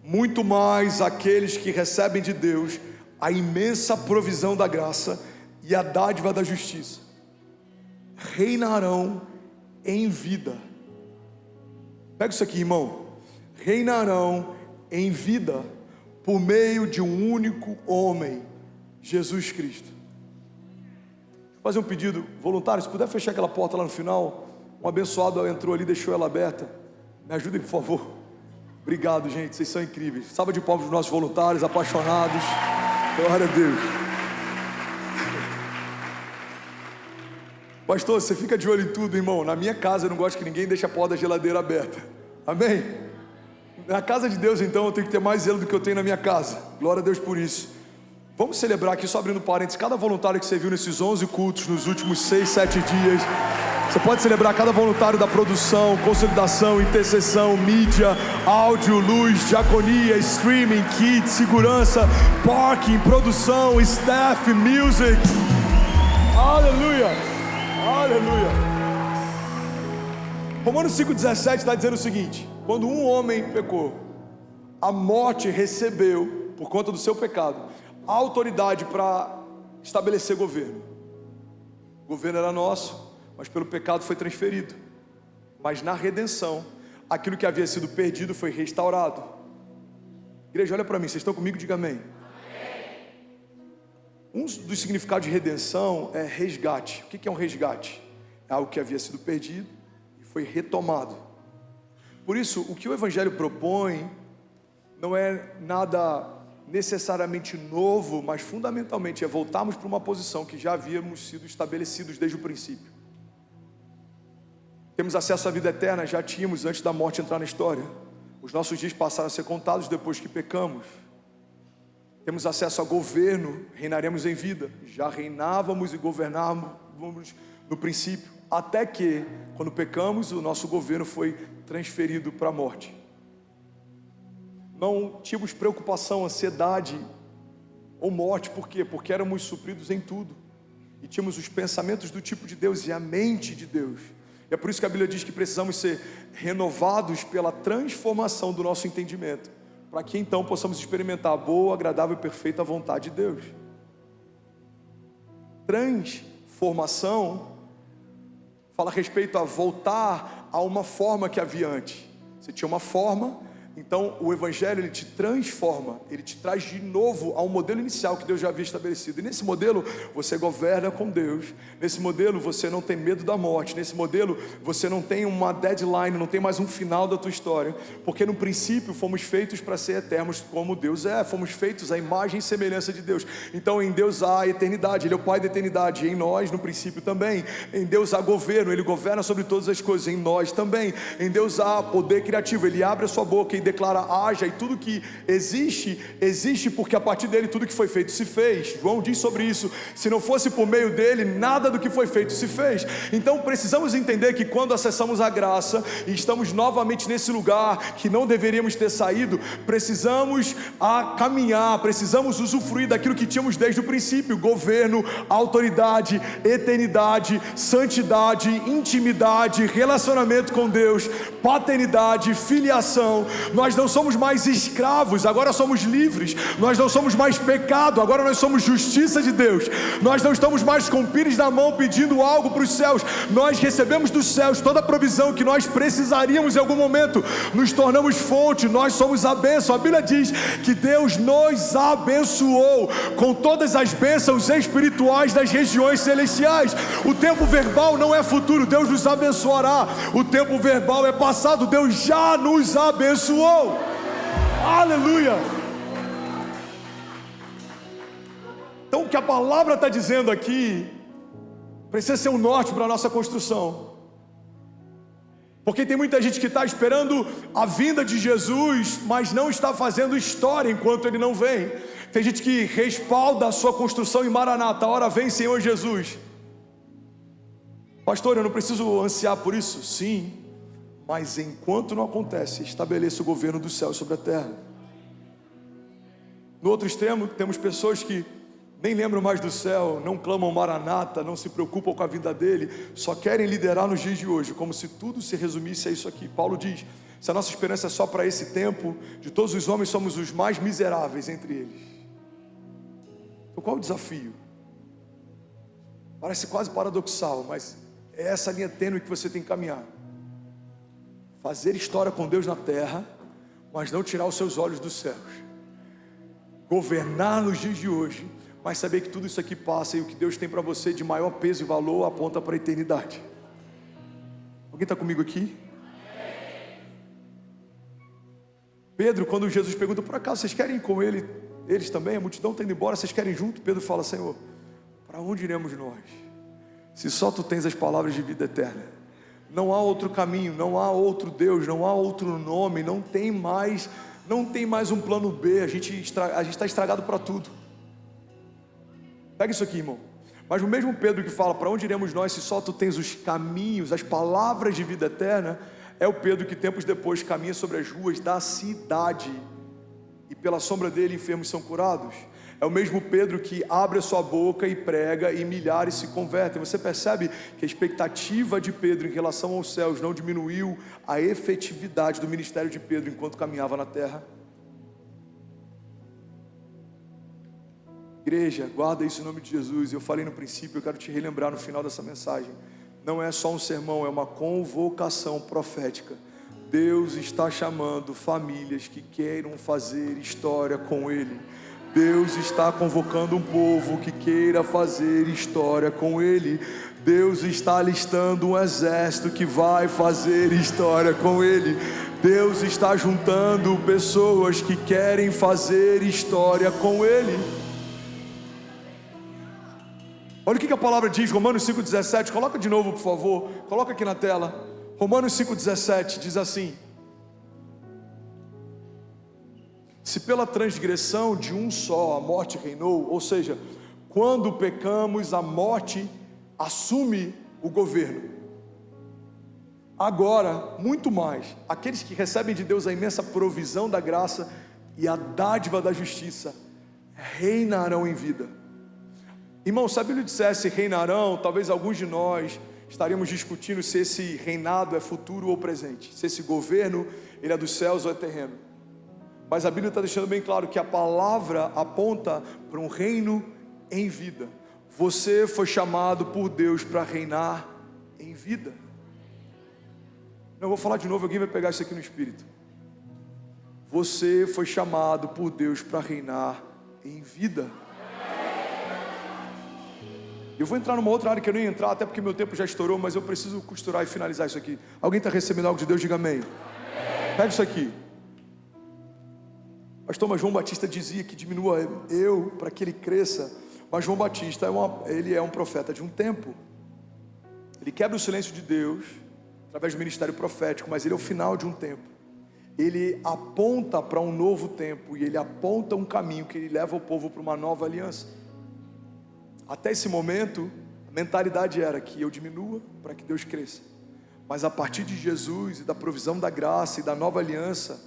muito mais aqueles que recebem de Deus a imensa provisão da graça e a dádiva da justiça reinarão em vida. Pega isso aqui, irmão. Reinarão em vida por meio de um único homem, Jesus Cristo. Vou fazer um pedido voluntário. Se puder fechar aquela porta lá no final. Um abençoado entrou ali, deixou ela aberta. Me ajudem, por favor. Obrigado, gente, vocês são incríveis. Salva de palmas para os nossos voluntários, apaixonados. Glória a Deus. Pastor, você fica de olho em tudo, irmão. Na minha casa eu não gosto que ninguém deixe a porta da geladeira aberta. Amém? Na casa de Deus, então, eu tenho que ter mais zelo do que eu tenho na minha casa. Glória a Deus por isso. Vamos celebrar aqui, só abrindo parênteses, cada voluntário que você viu nesses 11 cultos, nos últimos 6, 7 dias. Você pode celebrar cada voluntário da produção, consolidação, intercessão, mídia, áudio, luz, diaconia, streaming, kids, segurança, parking, produção, staff, music. Aleluia, aleluia. Romanos 5,17 está dizendo o seguinte: quando um homem pecou, a morte recebeu, por conta do seu pecado, a autoridade para estabelecer governo. O governo era nosso, mas pelo pecado foi transferido. Mas na redenção, aquilo que havia sido perdido foi restaurado. Igreja, olha para mim, vocês estão comigo? Diga amém. Um dos significados de redenção é resgate. O que é um resgate? É algo que havia sido perdido e foi retomado. Por isso, o que o Evangelho propõe não é nada necessariamente novo, mas fundamentalmente é voltarmos para uma posição que já havíamos sido estabelecidos desde o princípio. Temos acesso à vida eterna, já tínhamos antes da morte entrar na história. Os nossos dias passaram a ser contados depois que pecamos. Temos acesso a governo, reinaremos em vida. Já reinávamos e governávamos no princípio, até que, quando pecamos, o nosso governo foi transferido para a morte. Não tínhamos preocupação, ansiedade ou morte. Por quê? Porque éramos supridos em tudo. E tínhamos os pensamentos do tipo de Deus e a mente de Deus. E é por isso que a Bíblia diz que precisamos ser renovados pela transformação do nosso entendimento, para que então possamos experimentar a boa, agradável e perfeita vontade de Deus. Transformação fala a respeito a voltar a uma forma que havia antes. Você tinha uma forma, então o Evangelho ele te transforma, ele te traz de novo ao modelo inicial que Deus já havia estabelecido. E nesse modelo você governa com Deus, nesse modelo você não tem medo da morte, nesse modelo você não tem uma deadline, não tem mais um final da tua história, porque no princípio fomos feitos para ser eternos como Deus é, fomos feitos à imagem e semelhança de Deus. Então em Deus há eternidade, Ele é o Pai da eternidade, e em nós no princípio também. Em Deus há governo, Ele governa sobre todas as coisas, em nós também. Em Deus há poder criativo, Ele abre a sua boca e declara haja, e tudo que existe, existe porque a partir dele tudo que foi feito se fez. João diz sobre isso: se não fosse por meio dele, nada do que foi feito se fez. Então precisamos entender que quando acessamos a graça e estamos novamente nesse lugar que não deveríamos ter saído, precisamos caminhar, precisamos usufruir daquilo que tínhamos desde o princípio: governo, autoridade, eternidade, santidade, intimidade, relacionamento com Deus, paternidade, filiação. Nós não somos mais escravos, agora somos livres. Nós não somos mais pecado, agora nós somos justiça de Deus. Nós não estamos mais com pires na mão pedindo algo para os céus. Nós recebemos dos céus toda a provisão que nós precisaríamos em algum momento. Nos tornamos fonte, nós somos a bênção. A Bíblia diz que Deus nos abençoou com todas as bênçãos espirituais das regiões celestiais. O tempo verbal não é futuro, Deus nos abençoará. O tempo verbal é passado, Deus já nos abençoou. Aleluia! Então o que a palavra está dizendo aqui precisa ser um norte para a nossa construção, porque tem muita gente que está esperando a vinda de Jesus, mas não está fazendo história enquanto Ele não vem. Tem gente que respalda a sua construção em Maranata: ora vem Senhor Jesus. Pastor, eu não preciso ansiar por isso? Sim, mas enquanto não acontece, estabeleça o governo dos céus sobre a terra. No outro extremo, temos pessoas que nem lembram mais do céu, não clamam Maranata, não se preocupam com a vinda dele, só querem liderar nos dias de hoje, como se tudo se resumisse a isso aqui. Paulo diz: se a nossa esperança é só para esse tempo, de todos os homens somos os mais miseráveis entre eles. Então qual o desafio? Parece quase paradoxal, mas é essa linha tênue que você tem que caminhar. Fazer história com Deus na terra, mas não tirar os seus olhos dos céus. Governar nos dias de hoje, mas saber que tudo isso aqui passa, e o que Deus tem para você de maior peso e valor aponta para a eternidade. Alguém está comigo aqui? Pedro, quando Jesus pergunta: por acaso vocês querem ir com eles também? A multidão está indo embora, vocês querem ir junto? Pedro fala: Senhor, para onde iremos nós? Se só Tu tens as palavras de vida eterna. Não há outro caminho, não há outro Deus, não há outro nome, não tem mais um plano B. A gente está estragado para tudo. Pega isso aqui, irmão. Mas o mesmo Pedro que fala, para onde iremos nós se só tu tens os caminhos, as palavras de vida eterna, é o Pedro que tempos depois caminha sobre as ruas da cidade, e pela sombra dele enfermos são curados. É o mesmo Pedro que abre a sua boca e prega, e milhares se convertem. Você percebe que a expectativa de Pedro em relação aos céus não diminuiu a efetividade do ministério de Pedro enquanto caminhava na terra? Igreja, guarda isso em nome de Jesus. Eu falei no princípio, eu quero te relembrar no final dessa mensagem. Não é só um sermão, é uma convocação profética. Deus está chamando famílias que queiram fazer história com Ele. Deus está convocando um povo que queira fazer história com Ele. Deus está alistando um exército que vai fazer história com Ele. Deus está juntando pessoas que querem fazer história com Ele. Olha o que a palavra diz, Romanos 5,17, coloca de novo por favor, coloca aqui na tela. Romanos 5,17 diz assim: se pela transgressão de um só a morte reinou, ou seja, quando pecamos a morte assume o governo, agora, muito mais, aqueles que recebem de Deus a imensa provisão da graça e a dádiva da justiça, reinarão em vida. Irmão, se a Bíblia dissesse reinarão, talvez alguns de nós estaríamos discutindo se esse reinado é futuro ou presente, se esse governo ele é dos céus ou é terreno. Mas a Bíblia está deixando bem claro que a palavra aponta para um reino em vida. Você foi chamado por Deus para reinar em vida. Não, eu vou falar de novo, alguém vai pegar isso aqui no espírito. Você foi chamado por Deus para reinar em vida. Eu vou entrar numa outra área que eu nem ia entrar, até porque meu tempo já estourou, mas eu preciso costurar e finalizar isso aqui. Alguém está recebendo algo de Deus? Diga amém. Pega isso aqui. Pastor, mas João Batista dizia que diminua eu para que ele cresça. Mas João Batista ele é um profeta de um tempo. Ele quebra o silêncio de Deus através do ministério profético, mas ele é o final de um tempo. Ele aponta para um novo tempo e ele aponta um caminho que ele leva o povo para uma nova aliança. Até esse momento, a mentalidade era que eu diminua para que Deus cresça. Mas a partir de Jesus e da provisão da graça e da nova aliança,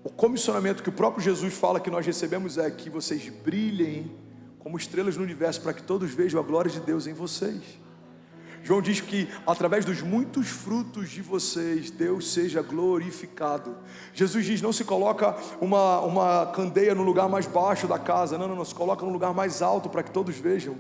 o comissionamento que o próprio Jesus fala que nós recebemos é que vocês brilhem como estrelas no universo para que todos vejam a glória de Deus em vocês. João diz que através dos muitos frutos de vocês, Deus seja glorificado. Jesus diz, não se coloca uma candeia no lugar mais baixo da casa, não, se coloca no lugar mais alto para que todos vejam.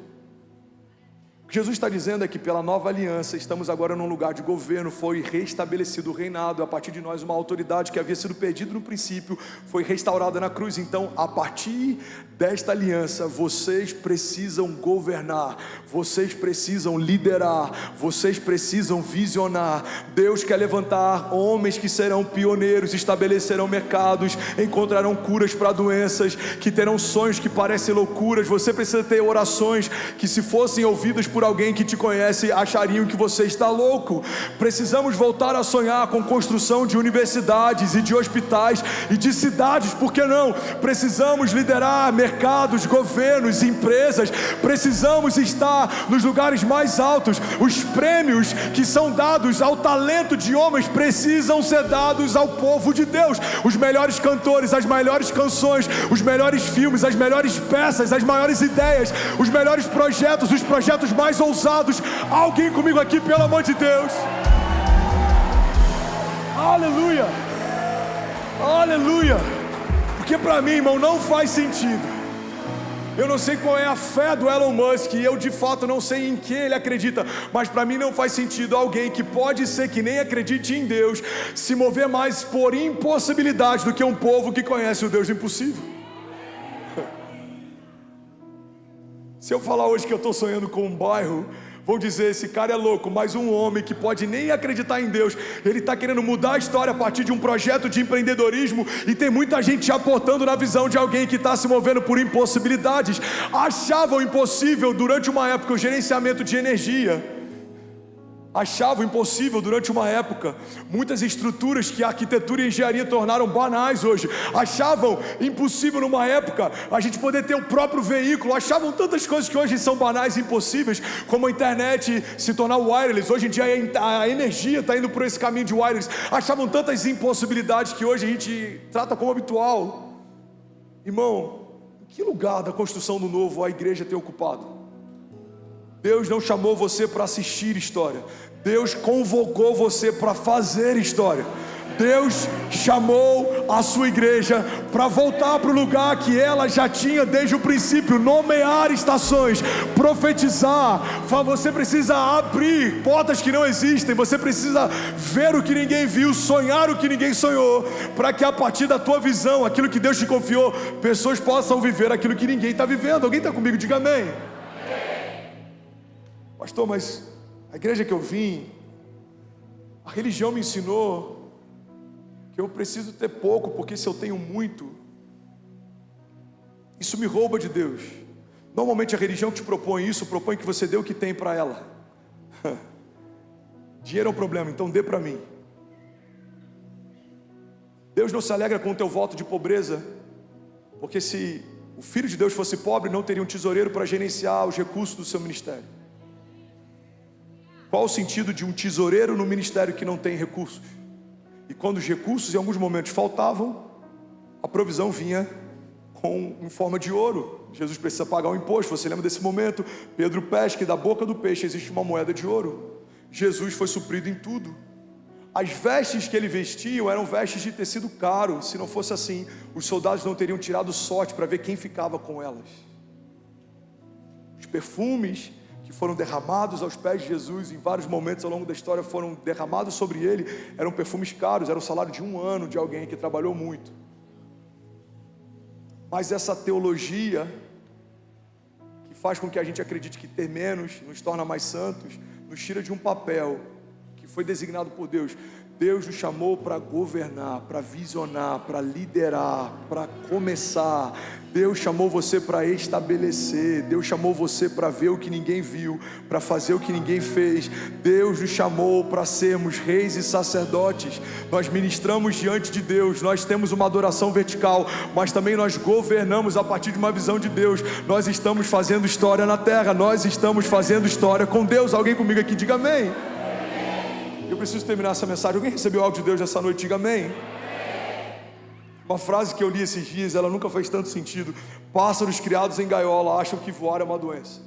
O que Jesus está dizendo é que pela nova aliança, estamos agora num lugar de governo, foi restabelecido o reinado, a partir de nós uma autoridade que havia sido perdida no princípio, foi restaurada na cruz. Então, a partir desta aliança, vocês precisam governar, vocês precisam liderar, vocês precisam visionar. Deus quer levantar homens que serão pioneiros, estabelecerão mercados, encontrarão curas para doenças, que terão sonhos que parecem loucuras. Você precisa ter orações que, se fossem ouvidas por alguém que te conhece, achariam que você está louco. Precisamos voltar a sonhar com construção de universidades e de hospitais e de cidades, por que não? Precisamos liderar mercados, governos, empresas. Precisamos estar nos lugares mais altos. Os prêmios que são dados ao talento de homens precisam ser dados ao povo de Deus. Os melhores cantores, as melhores canções, os melhores filmes, as melhores peças, as maiores ideias, os melhores projetos, os projetos mais ousados. Alguém comigo aqui, pelo amor de Deus. Aleluia, aleluia. Porque para mim, irmão, não faz sentido. Eu não sei qual é a fé do Elon Musk, e eu de fato não sei em que ele acredita, mas para mim não faz sentido alguém que pode ser que nem acredite em Deus se mover mais por impossibilidade do que um povo que conhece o Deus impossível. Se eu falar hoje que eu estou sonhando com um bairro, vão dizer, esse cara é louco. Mas um homem que pode nem acreditar em Deus, ele está querendo mudar a história a partir de um projeto de empreendedorismo, e tem muita gente aportando na visão de alguém que está se movendo por impossibilidades. Achavam impossível durante uma época o gerenciamento de energia. achavam impossível durante uma época. Muitas estruturas que a arquitetura e a engenharia tornaram banais hoje, achavam impossível numa época a gente poder ter o próprio veículo. Achavam tantas coisas que hoje são banais e impossíveis, como a internet se tornar wireless. Hoje em dia a energia está indo por esse caminho de wireless. Achavam tantas impossibilidades que hoje a gente trata como habitual. Irmão, em que lugar da construção do novo a igreja tem ocupado? Deus não chamou você para assistir história. Deus convocou você para fazer história. Deus chamou a sua igreja para voltar para o lugar que ela já tinha desde o princípio. Nomear estações, profetizar. Você precisa abrir portas que não existem. Você precisa ver o que ninguém viu, sonhar o que ninguém sonhou, para que a partir da tua visão, aquilo que Deus te confiou, pessoas possam viver aquilo que ninguém está vivendo. Alguém está comigo? Diga amém. Pastor, mas a igreja que eu vim, a religião me ensinou que eu preciso ter pouco, porque se eu tenho muito, isso me rouba de Deus. Normalmente a religião que te propõe isso, propõe que você dê o que tem para ela. Dinheiro é um problema, então dê para mim. Deus não se alegra com o teu voto de pobreza, porque se o Filho de Deus fosse pobre, não teria um tesoureiro para gerenciar os recursos do seu ministério. Qual o sentido de um tesoureiro no ministério que não tem recursos? E quando os recursos em alguns momentos faltavam, a provisão vinha em forma de ouro. Jesus precisa pagar um imposto. Você lembra desse momento? Pedro pesca e da boca do peixe existe uma moeda de ouro. Jesus foi suprido em tudo. As vestes que ele vestia eram vestes de tecido caro. Se não fosse assim, os soldados não teriam tirado sorte para ver quem ficava com elas. Os perfumes que foram derramados aos pés de Jesus em vários momentos ao longo da história, foram derramados sobre ele, eram perfumes caros, era o salário de um ano de alguém que trabalhou muito. Mas essa teologia que faz com que a gente acredite que ter menos nos torna mais santos, nos tira de um papel que foi designado por Deus. Deus nos chamou para governar, para visionar, para liderar, para começar. Deus chamou você para estabelecer. Deus chamou você para ver o que ninguém viu, para fazer o que ninguém fez. Deus nos chamou para sermos reis e sacerdotes. Nós ministramos diante de Deus, nós temos uma adoração vertical, mas também nós governamos a partir de uma visão de Deus. Nós estamos fazendo história na terra, nós estamos fazendo história com Deus. Alguém comigo aqui, diga amém. Eu preciso terminar essa mensagem. Alguém recebeu algo de Deus essa noite? Diga amém. Uma frase que eu li esses dias, ela nunca fez tanto sentido. Pássaros criados em gaiola acham que voar é uma doença.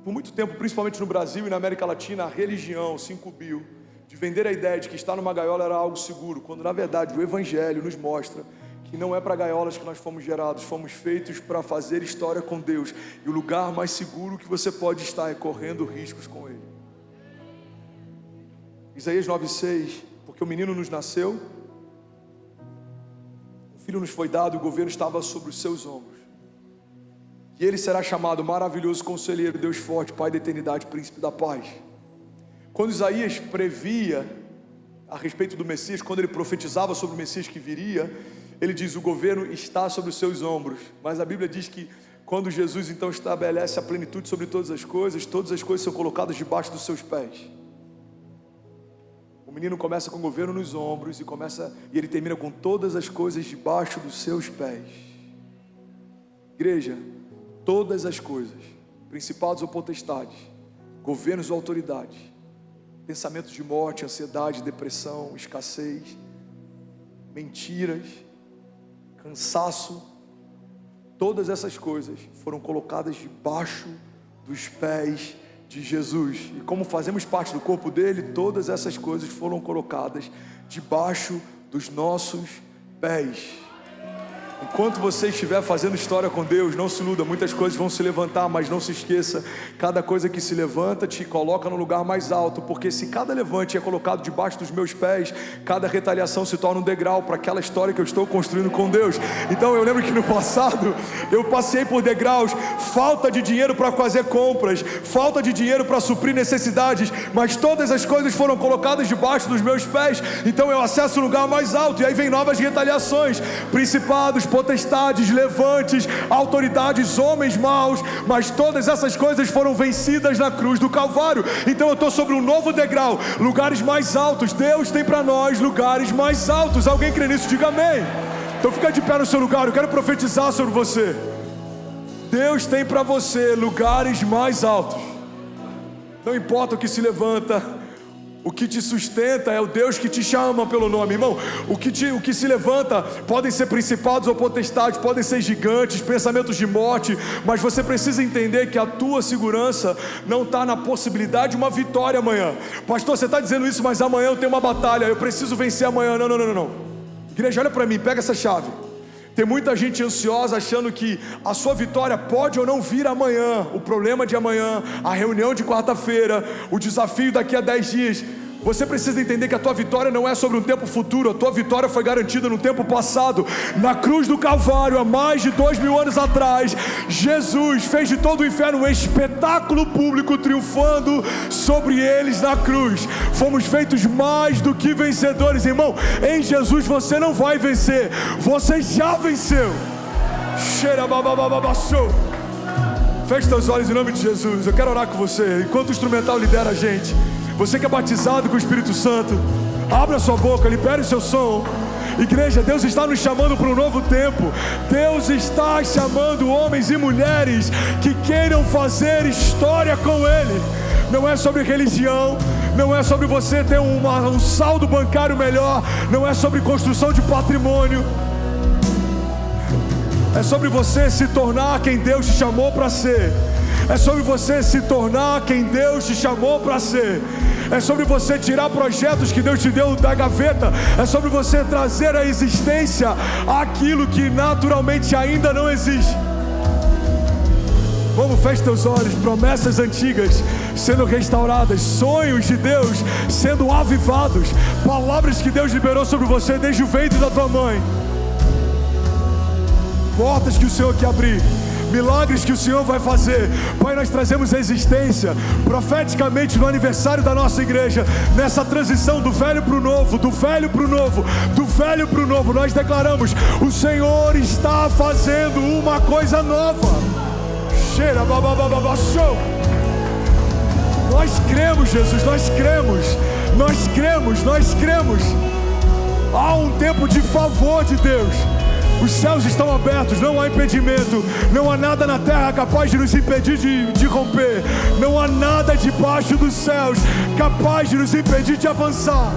Por muito tempo, principalmente no Brasil e na América Latina, a religião se incumbiu de vender a ideia de que estar numa gaiola era algo seguro, quando na verdade o Evangelho nos mostra que não é para gaiolas que nós fomos gerados, fomos feitos para fazer história com Deus. E o lugar mais seguro que você pode estar é correndo riscos com Ele. Isaías 9,6, porque o menino nos nasceu, o filho nos foi dado e o governo estava sobre os seus ombros. E ele será chamado maravilhoso conselheiro, Deus forte, Pai da eternidade, príncipe da paz. Quando Isaías previa a respeito do Messias, quando ele profetizava sobre o Messias que viria, ele diz: o governo está sobre os seus ombros. Mas a Bíblia diz que quando Jesus então estabelece a plenitude sobre todas as coisas são colocadas debaixo dos seus pés. O menino começa com o governo nos ombros e ele termina com todas as coisas debaixo dos seus pés. Igreja, todas as coisas, principados ou potestades, governos ou autoridades, pensamentos de morte, ansiedade, depressão, escassez, mentiras, cansaço, todas essas coisas foram colocadas debaixo dos pés de Jesus. E como fazemos parte do corpo dele, todas essas coisas foram colocadas debaixo dos nossos pés. Enquanto você estiver fazendo história com Deus, não se iluda, muitas coisas vão se levantar, mas não se esqueça, cada coisa que se levanta te coloca no lugar mais alto, porque se cada levante é colocado debaixo dos meus pés, cada retaliação se torna um degrau para aquela história que eu estou construindo com Deus. Então eu lembro que no passado, eu passei por degraus, falta de dinheiro para fazer compras, falta de dinheiro para suprir necessidades, mas todas as coisas foram colocadas debaixo dos meus pés, então eu acesso o lugar mais alto, e aí vem novas retaliações, principados, principados, potestades, levantes, autoridades, homens maus, mas todas essas coisas foram vencidas na cruz do Calvário. Então eu estou sobre um novo degrau, lugares mais altos. Deus tem para nós lugares mais altos. Alguém crê nisso? Diga amém. Então fica de pé no seu lugar, eu quero profetizar sobre você. Deus tem para você lugares mais altos. Não importa o que se levanta, o que te sustenta é o Deus que te chama pelo nome, irmão. O que se levanta podem ser principados ou potestades, podem ser gigantes, pensamentos de morte, mas você precisa entender que a tua segurança não está na possibilidade de uma vitória amanhã. Pastor, você está dizendo isso, mas amanhã eu tenho uma batalha, eu preciso vencer amanhã. Não. Igreja, olha para mim, pega essa chave. Tem muita gente ansiosa achando que a sua vitória pode ou não vir amanhã. O problema de amanhã, a reunião de quarta-feira, o desafio daqui a 10 dias. Você precisa entender que a tua vitória não é sobre um tempo futuro. A tua vitória foi garantida no tempo passado. Na cruz do Calvário, há mais de 2000 anos atrás, Jesus fez de todo o inferno um espetáculo público, triunfando sobre eles na cruz. Fomos feitos mais do que vencedores, irmão. Em Jesus você não vai vencer, você já venceu. Feche teus olhos em nome de Jesus. Eu quero orar com você, enquanto o instrumental lidera a gente. Você que é batizado com o Espírito Santo, abra sua boca, libere o seu som. Igreja, Deus está nos chamando para um novo tempo. Deus está chamando homens e mulheres que queiram fazer história com Ele. Não é sobre religião, não é sobre você ter um saldo bancário melhor, não é sobre construção de patrimônio. É sobre você se tornar quem Deus te chamou para ser. É sobre você se tornar quem Deus te chamou para ser. É sobre você tirar projetos que Deus te deu da gaveta. É sobre você trazer à existência aquilo que naturalmente ainda não existe. Vamos, feche teus olhos. Promessas antigas sendo restauradas, sonhos de Deus sendo avivados, palavras que Deus liberou sobre você desde o ventre da tua mãe, portas que o Senhor quer abrir, milagres que o Senhor vai fazer. Pai, nós trazemos a existência profeticamente no aniversário da nossa igreja, nessa transição do velho para o novo, do velho para o novo, do velho para o novo. Nós declaramos: o Senhor está fazendo uma coisa nova. Cheira bababababachou. Nós cremos, Jesus, nós cremos, nós cremos, nós cremos. Há um tempo de favor de Deus. Os céus estão abertos, não há impedimento. Não há nada na terra capaz de nos impedir de romper. Não há nada debaixo dos céus capaz de nos impedir de avançar.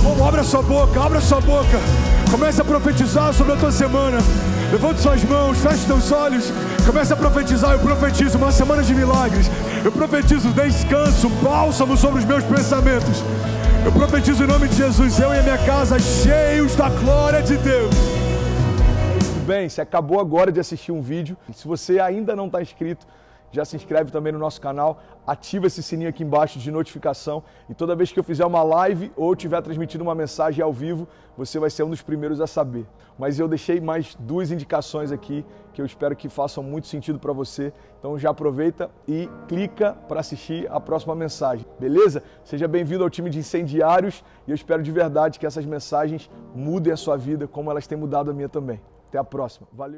Vamos, abre a sua boca, abre a sua boca. Comece a profetizar sobre a tua semana. Levante suas mãos, feche teus olhos. Comece a profetizar. Eu profetizo uma semana de milagres. Eu profetizo descanso, bálsamo sobre os meus pensamentos. Eu profetizo em nome de Jesus, eu e a minha casa cheios da glória de Deus. Muito bem, você acabou agora de assistir um vídeo. Se você ainda não está inscrito, já se inscreve também no nosso canal, ativa esse sininho aqui embaixo de notificação e toda vez que eu fizer uma live ou estiver transmitindo uma mensagem ao vivo, você vai ser um dos primeiros a saber. Mas eu deixei mais 2 indicações aqui que eu espero que façam muito sentido para você. Então já aproveita e clica para assistir a próxima mensagem, beleza? Seja bem-vindo ao time de incendiários e eu espero de verdade que essas mensagens mudem a sua vida como elas têm mudado a minha também. Até a próxima. Valeu!